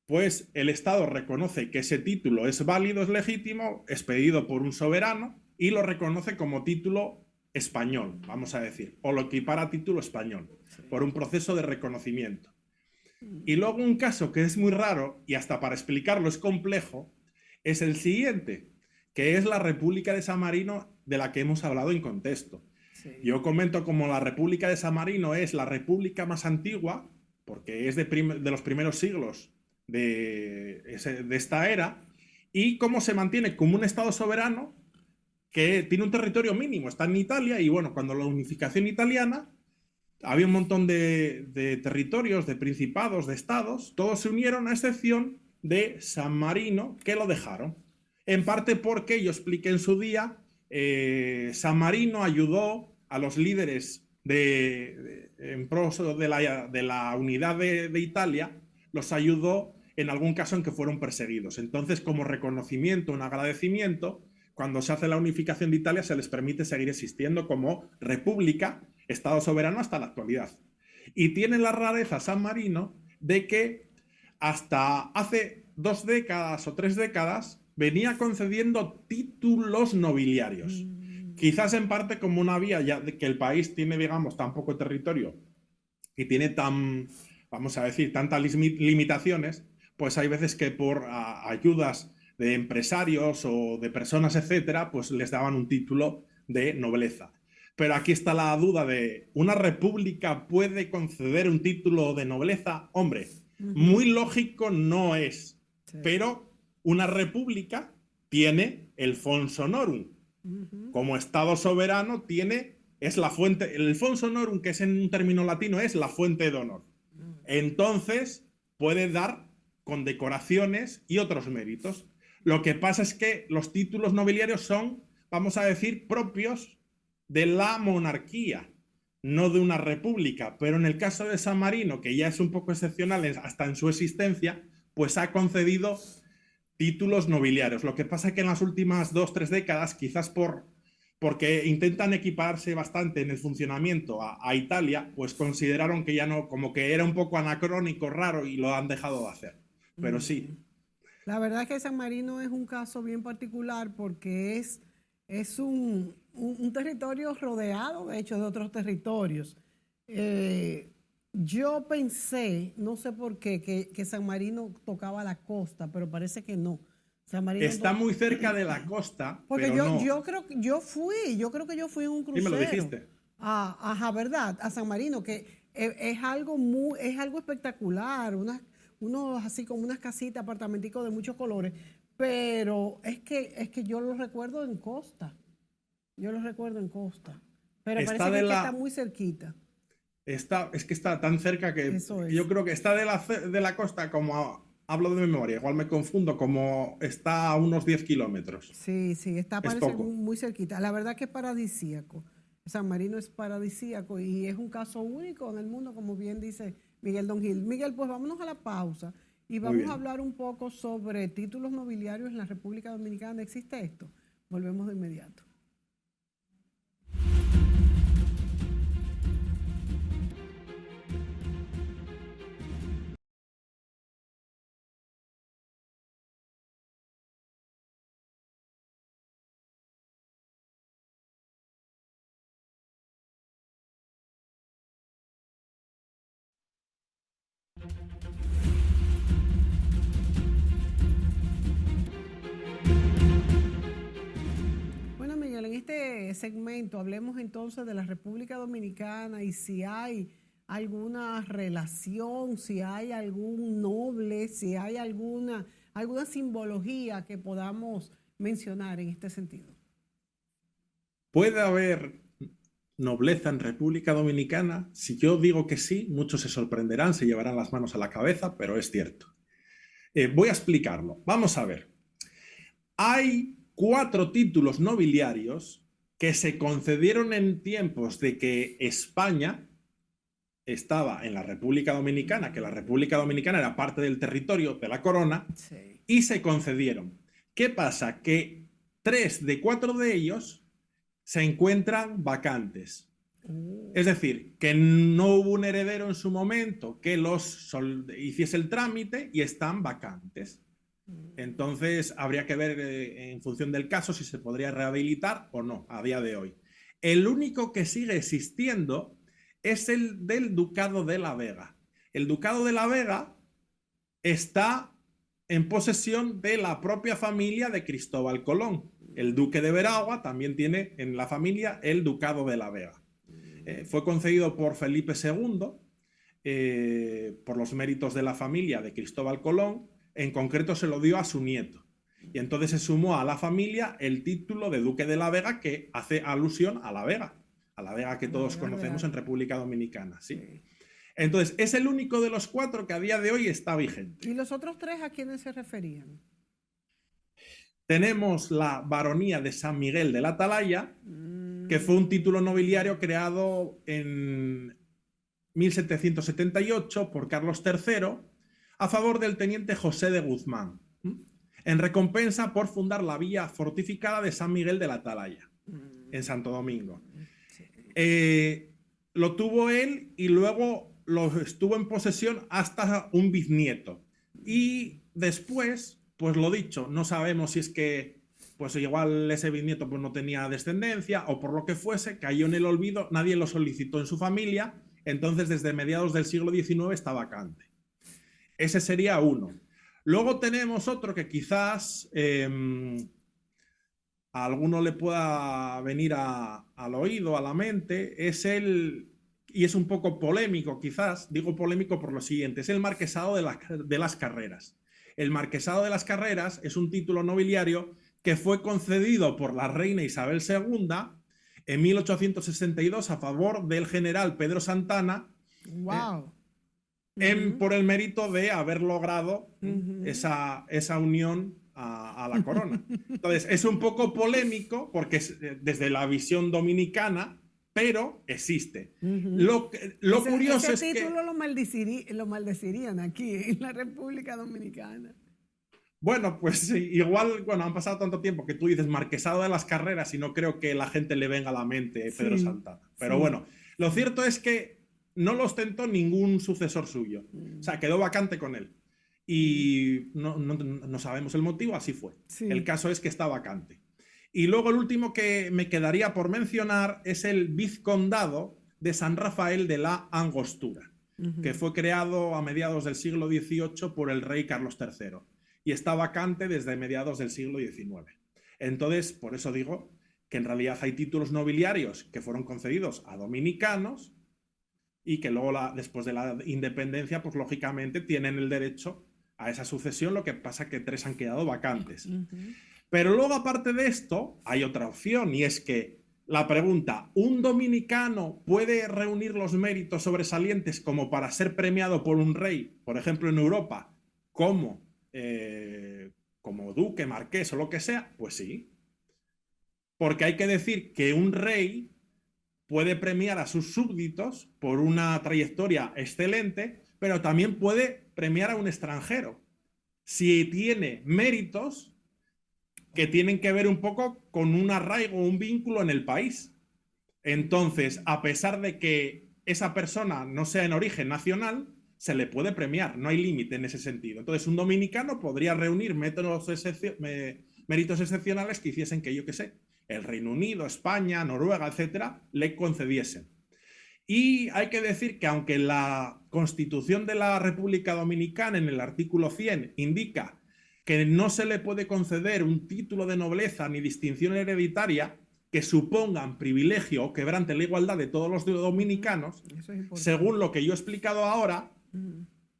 pues el Estado reconoce que ese título es válido, es legítimo, expedido por un soberano y lo reconoce como título español, vamos a decir, o lo equipara a título español, por un proceso de reconocimiento. Y luego un caso que es muy raro y hasta para explicarlo es complejo, es el siguiente, que es la República de San Marino de la que hemos hablado en contexto. Sí. Yo comento como la República de San Marino es la república más antigua, porque es de los primeros siglos de esta era, y cómo se mantiene como un Estado soberano que tiene un territorio mínimo, está en Italia, y bueno, cuando la unificación italiana, había un montón de territorios, de principados, de estados, todos se unieron a excepción de San Marino, que lo dejaron. En parte porque, yo expliqué en su día, San Marino ayudó a los líderes en pro de la unidad de Italia, los ayudó en algún caso en que fueron perseguidos. Entonces, como reconocimiento, un agradecimiento, cuando se hace la unificación de Italia, se les permite seguir existiendo como república, Estado soberano hasta la actualidad. Y tiene la rareza San Marino de que hasta hace 2 décadas o 3 décadas venía concediendo títulos nobiliarios. Quizás en parte como una vía ya de que el país tiene, digamos, tan poco territorio y tiene vamos a decir, tantas limitaciones, pues hay veces que por ayudas de empresarios o de personas, etcétera, pues les daban un título de nobleza. Pero aquí está la duda de, ¿una república puede conceder un título de nobleza? Hombre, muy lógico no es, sí. Pero una república tiene el fons honorum. Como Estado soberano es la fuente, el fons honorum, que es en un término latino, es la fuente de honor. Entonces, puede dar condecoraciones y otros méritos. Lo que pasa es que los títulos nobiliarios son, vamos a decir, propios de la monarquía, no de una república. Pero en el caso de San Marino, que ya es un poco excepcional hasta en su existencia, pues ha concedido títulos nobiliarios. Lo que pasa es que en las últimas 2-3 décadas, quizás porque intentan equiparse bastante en el funcionamiento a Italia, pues consideraron que ya no, como que era un poco anacrónico, raro, y lo han dejado de hacer. Pero sí. La verdad es que San Marino es un caso bien particular porque es un territorio rodeado, de hecho, de otros territorios. Yo pensé, no sé por qué, que San Marino tocaba la costa, pero parece que no. San Marino está muy cerca de la costa, porque pero yo creo que yo fui en un crucero. Sí, me lo dijiste. Ajá, ¿verdad? A San Marino, que es algo espectacular, unos así como unas casitas, apartamenticos de muchos colores, pero es que yo lo recuerdo en costa. Yo lo recuerdo en costa. Pero parece que está muy cerquita. Es que está tan cerca que yo creo que está de la costa, como hablo de memoria, igual me confundo, como está a unos 10 kilómetros. Sí, parece muy cerquita. La verdad que es paradisíaco. San Marino es paradisíaco y es un caso único en el mundo, como bien dice Miguel Don Gil. Miguel, pues vámonos a la pausa y vamos a hablar un poco sobre títulos nobiliarios en la República Dominicana. ¿Existe esto? Volvemos de inmediato. Bueno, Miguel, en este segmento hablemos entonces de la República Dominicana y si hay alguna relación, si hay algún noble, si hay alguna simbología que podamos mencionar en este sentido. ¿Puede haber nobleza en República Dominicana? Si yo digo que sí, muchos se sorprenderán, se llevarán las manos a la cabeza, pero es cierto. Voy a explicarlo. Vamos a ver. Hay 4 títulos nobiliarios que se concedieron en tiempos de que España estaba en la República Dominicana, que la República Dominicana era parte del territorio de la corona, sí. Y se concedieron. ¿Qué pasa? Que 3 de 4 de ellos se encuentran vacantes. Es decir, que no hubo un heredero en su momento que hiciese el trámite y están vacantes. Entonces, habría que ver en función del caso si se podría rehabilitar o no a día de hoy. El único que sigue existiendo es el del Ducado de la Vega. El Ducado de la Vega está en posesión de la propia familia de Cristóbal Colón. El duque de Veragua también tiene en la familia el ducado de la Vega. Fue concedido por Felipe II por los méritos de la familia de Cristóbal Colón. En concreto se lo dio a su nieto. Y entonces se sumó a la familia el título de duque de la Vega, que hace alusión a la Vega que todos conocemos en República Dominicana. ¿Sí? Entonces, es el único de los 4 que a día de hoy está vigente. ¿Y los otros 3 a quiénes se referían? Tenemos la baronía de San Miguel de la Atalaya, que fue un título nobiliario creado en 1778 por Carlos III a favor del teniente José de Guzmán, en recompensa por fundar la villa fortificada de San Miguel de la Atalaya, en Santo Domingo. Lo tuvo él y luego lo estuvo en posesión hasta un bisnieto. Y después, pues lo dicho, no sabemos si es que pues igual ese bisnieto pues no tenía descendencia o por lo que fuese, cayó en el olvido, nadie lo solicitó en su familia, entonces desde mediados del siglo XIX está vacante. Ese sería uno. Luego tenemos otro que quizás a alguno le pueda venir al oído, a la mente, y es un poco polémico quizás, digo polémico por lo siguiente, es el Marquesado de las Carreras. El Marquesado de las Carreras es un título nobiliario que fue concedido por la reina Isabel II en 1862 a favor del general Pedro Santana. ¡Wow! Por el mérito de haber logrado esa unión a la corona. Entonces, es un poco polémico porque es desde la visión dominicana, pero existe. Lo curioso es que... Ese título lo maldecirían aquí en la República Dominicana. Bueno, pues igual, han pasado tanto tiempo que tú dices Marquesado de las Carreras y no creo que la gente le venga a la mente Pedro Santana. Pero bueno, lo cierto es que no lo ostentó ningún sucesor suyo. O sea, quedó vacante con él. Y no sabemos el motivo, así fue. Sí. El caso es que está vacante. Y luego el último que me quedaría por mencionar es el vizcondado de San Rafael de la Angostura, que fue creado a mediados del siglo XVIII por el rey Carlos III y está vacante desde mediados del siglo XIX. Entonces, por eso digo que en realidad hay títulos nobiliarios que fueron concedidos a dominicanos y que luego, después de la independencia, pues lógicamente tienen el derecho a esa sucesión, lo que pasa que 3 han quedado vacantes. Pero luego, aparte de esto, hay otra opción, y es que la pregunta, ¿un dominicano puede reunir los méritos sobresalientes como para ser premiado por un rey, por ejemplo en Europa, como duque, marqués o lo que sea? Pues sí. Porque hay que decir que un rey puede premiar a sus súbditos por una trayectoria excelente, pero también puede premiar a un extranjero si tiene méritos que tienen que ver un poco con un arraigo, un vínculo en el país. Entonces, a pesar de que esa persona no sea en origen nacional, se le puede premiar, no hay límite en ese sentido. Entonces, un dominicano podría reunir méritos excepcionales que hiciesen que, yo qué sé, el Reino Unido, España, Noruega, etcétera, le concediesen. Y hay que decir que aunque la Constitución de la República Dominicana en el artículo 100 indica que no se le puede conceder un título de nobleza ni distinción hereditaria que supongan privilegio o quebrante la igualdad de todos los dominicanos, según lo que yo he explicado ahora,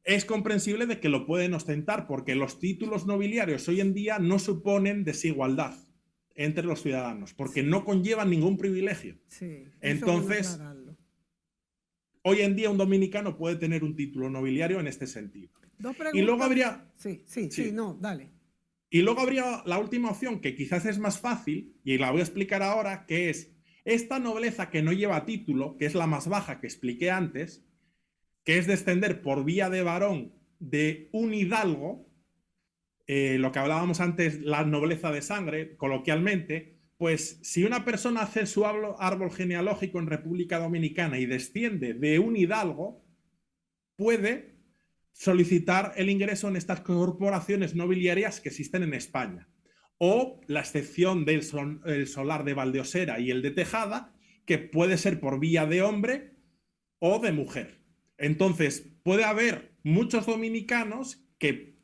es comprensible de que lo pueden ostentar, porque los títulos nobiliarios hoy en día no suponen desigualdad entre los ciudadanos, porque no conllevan ningún privilegio. Sí, entonces, hoy en día un dominicano puede tener un título nobiliario en este sentido. Y luego habría... dale. Y luego habría la última opción, que quizás es más fácil, y la voy a explicar ahora, que es esta nobleza que no lleva título, que es la más baja que expliqué antes, que es descender por vía de varón de un hidalgo, lo que hablábamos antes, la nobleza de sangre, coloquialmente, pues si una persona hace su árbol genealógico en República Dominicana y desciende de un hidalgo, puede solicitar el ingreso en estas corporaciones nobiliarias que existen en España. O la excepción del solar de Valdeosera y el de Tejada, que puede ser por vía de hombre o de mujer. Entonces, puede haber muchos dominicanos que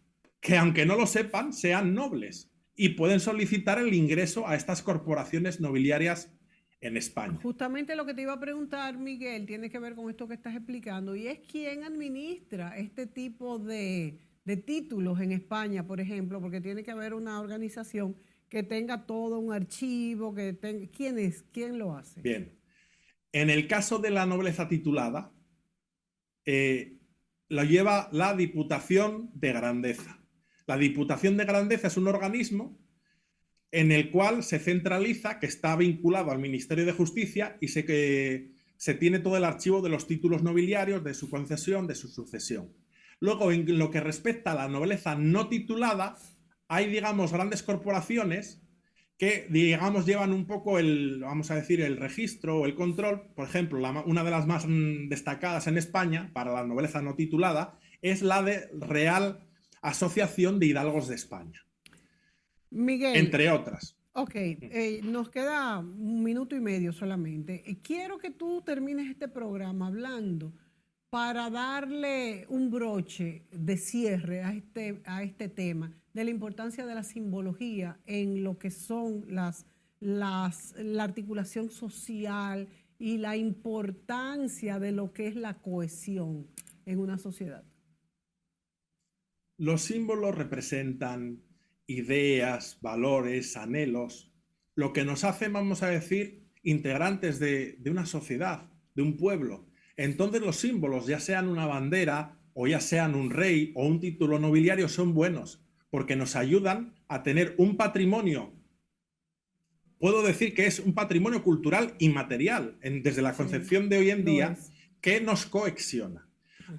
aunque no lo sepan, sean nobles y pueden solicitar el ingreso a estas corporaciones nobiliarias en España. Justamente lo que te iba a preguntar, Miguel, tiene que ver con esto que estás explicando, y es quién administra este tipo de títulos en España, por ejemplo, porque tiene que haber una organización que tenga todo un archivo, ¿quién es? ¿Quién lo hace? Bien. En el caso de la nobleza titulada, lo lleva la Diputación de Grandeza. La Diputación de Grandeza es un organismo en el cual se centraliza, que está vinculado al Ministerio de Justicia y se tiene todo el archivo de los títulos nobiliarios, de su concesión, de su sucesión. Luego, en lo que respecta a la nobleza no titulada, hay, digamos, grandes corporaciones que, digamos, llevan un poco vamos a decir, el registro o el control. Por ejemplo, una de las más destacadas en España para la nobleza no titulada es la de Real Asociación de Hidalgos de España. Miguel, entre otras. Ok, nos queda 1 minuto y medio solamente. Quiero que tú termines este programa hablando para darle un broche de cierre a este tema de la importancia de la simbología en lo que son la articulación social y la importancia de lo que es la cohesión en una sociedad. Los símbolos representan ideas, valores, anhelos, lo que nos hace, vamos a decir, integrantes de una sociedad, de un pueblo. Entonces los símbolos, ya sean una bandera o ya sean un rey o un título nobiliario, son buenos porque nos ayudan a tener un patrimonio. Puedo decir que es un patrimonio cultural inmaterial, desde la concepción de hoy en día, que nos cohesiona.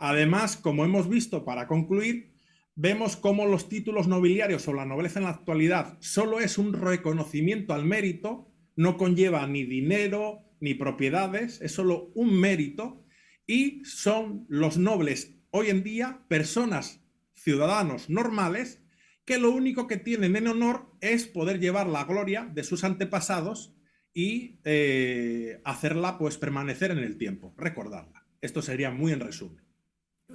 Además, como hemos visto, para concluir, vemos cómo los títulos nobiliarios o la nobleza en la actualidad solo es un reconocimiento al mérito, no conlleva ni dinero ni propiedades, es solo un mérito, y son los nobles hoy en día personas, ciudadanos normales, que lo único que tienen en honor es poder llevar la gloria de sus antepasados y hacerla pues permanecer en el tiempo, recordarla. Esto sería muy en resumen.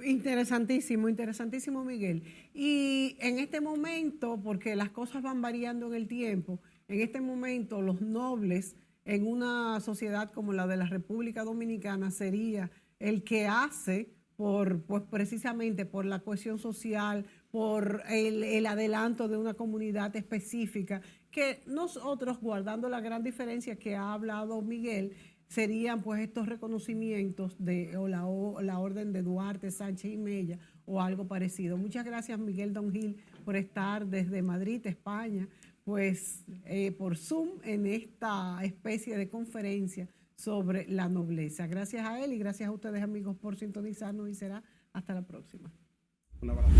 Interesantísimo, interesantísimo, Miguel. Y en este momento, porque las cosas van variando en el tiempo, en este momento los nobles en una sociedad como la de la República Dominicana sería el que hace pues precisamente por la cohesión social, por el adelanto de una comunidad específica, que nosotros, guardando la gran diferencia que ha hablado Miguel, serían pues estos reconocimientos o la orden de Duarte, Sánchez y Mella o algo parecido. Muchas gracias, Miguel Don Gil, por estar desde Madrid, España, pues por Zoom en esta especie de conferencia sobre la nobleza. Gracias a él y gracias a ustedes, amigos, por sintonizarnos, y será hasta la próxima. Un abrazo.